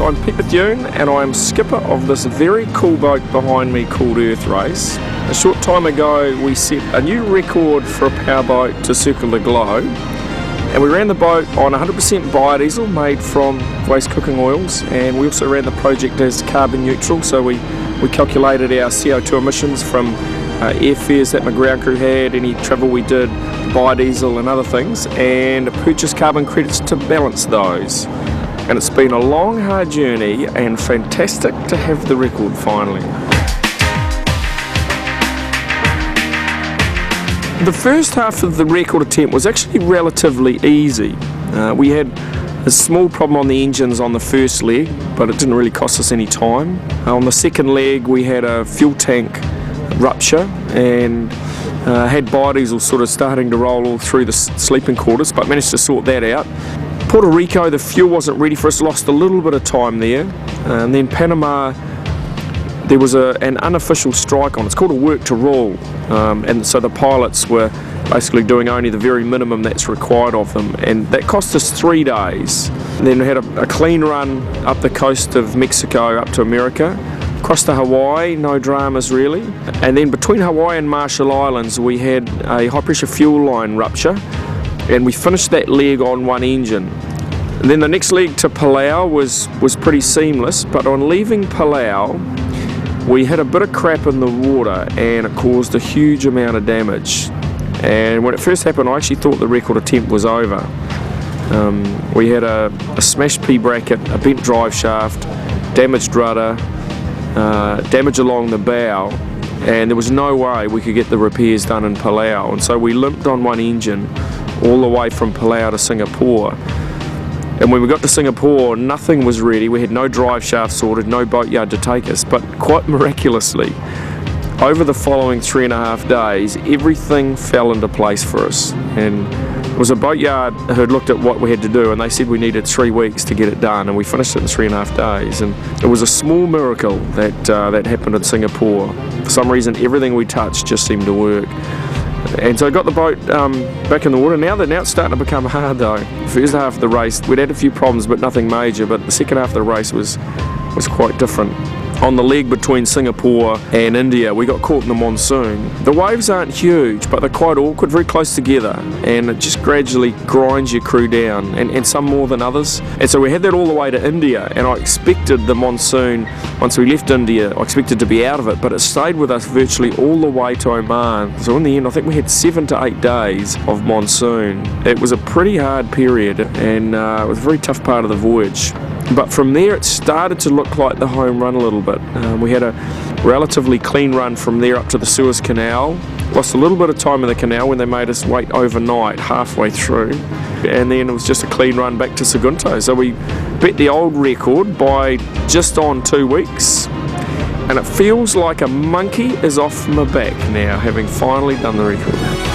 I'm Pete Bethune and I'm skipper of this very cool boat behind me called Earthrace. A short time ago we set a new record for a powerboat to circle the globe, and we ran the boat on 100% biodiesel made from waste cooking oils, and we also ran the project as carbon neutral, so we calculated our CO2 emissions from airfares that my ground crew had, any travel we did, biodiesel and other things, and purchased carbon credits to balance those. And it's been a long, hard journey and fantastic to have the record finally. The first half of the record attempt was actually relatively easy. We had a small problem on the engines on the first leg, but it didn't really cost us any time. On the second leg we had a fuel tank rupture and had biodiesel sort of starting to roll all through the sleeping quarters, but managed to sort that out. Puerto Rico, the fuel wasn't ready for us, lost a little bit of time there. And then Panama, there was an unofficial strike on. It's called a work to rule, and so the pilots were basically doing only the very minimum that's required of them, and that cost us 3 days. And then we had a clean run up the coast of Mexico up to America, across to Hawaii, no dramas really, and then between Hawaii and Marshall Islands we had a high pressure fuel line rupture, and we finished that leg on one engine. And then the next leg to Palau was pretty seamless, but on leaving Palau we had a bit of crap in the water and it caused a huge amount of damage. And when it first happened I actually thought the record attempt was over. We had a smashed P bracket, a bent drive shaft, damaged rudder, damage along the bow, and there was no way we could get the repairs done in Palau, and so we limped on one engine all the way from Palau to Singapore. And when we got to Singapore, nothing was ready. We had no drive shaft sorted, no boatyard to take us, but quite miraculously, over the following 3.5 days, everything fell into place for us. And it was a boatyard who had looked at what we had to do, and they said we needed 3 weeks to get it done, and we finished it in 3.5 days. And it was a small miracle that happened in Singapore. For some reason, everything we touched just seemed to work. And so I got the boat back in the water. Now it's starting to become hard though. The first half of the race, we'd had a few problems but nothing major, but the second half of the race was quite different. On the leg between Singapore and India, we got caught in the monsoon. The waves aren't huge, but they're quite awkward, very close together, and it just gradually grinds your crew down, and some more than others. And so we had that all the way to India, and I expected the monsoon, once we left India, I expected to be out of it, but it stayed with us virtually all the way to Oman. So in the end, I think we had 7 to 8 days of monsoon. It was a pretty hard period, and it was a very tough part of the voyage. But from there it started to look like the home run a little bit. We had a relatively clean run from there up to the Suez Canal. Lost a little bit of time in the canal when they made us wait overnight halfway through. And then it was just a clean run back to Sagunto. So we beat the old record by just on 2 weeks. And it feels like a monkey is off my back now, having finally done the record.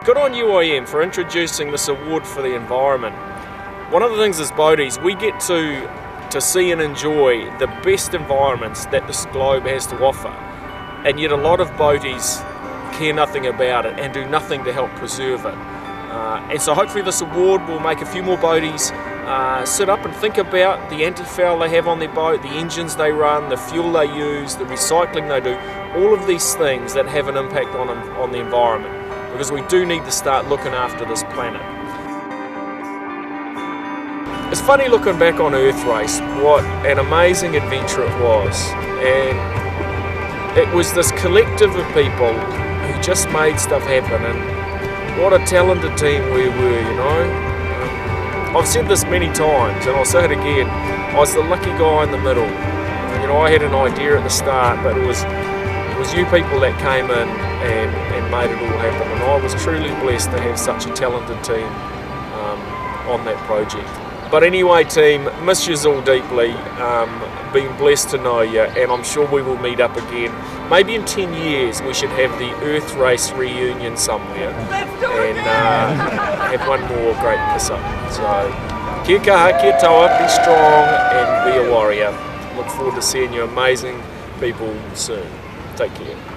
Good on UIM for introducing this award for the environment. One of the things as boaties, we get to see and enjoy the best environments that this globe has to offer, and yet a lot of boaties care nothing about it and do nothing to help preserve it. And so hopefully this award will make a few more boaties sit up and think about the anti-foul they have on their boat, the engines they run, the fuel they use, the recycling they do, all of these things that have an impact on the environment. Because we do need to start looking after this planet. It's funny looking back on Earthrace, what an amazing adventure it was. And it was this collective of people who just made stuff happen, and what a talented team we were, you know. I've said this many times, and I'll say it again, I was the lucky guy in the middle. You know, I had an idea at the start, but it was you people that came in and made it all happen. And I was truly blessed to have such a talented team on that project. But anyway, team, miss yous all deeply. Been blessed to know you, and I'm sure we will meet up again. Maybe in 10 years we should have the Earthrace reunion somewhere and have one more great piss up. So, kia kaha, kia toa, be strong and be a warrior. Look forward to seeing you amazing people soon. Take care.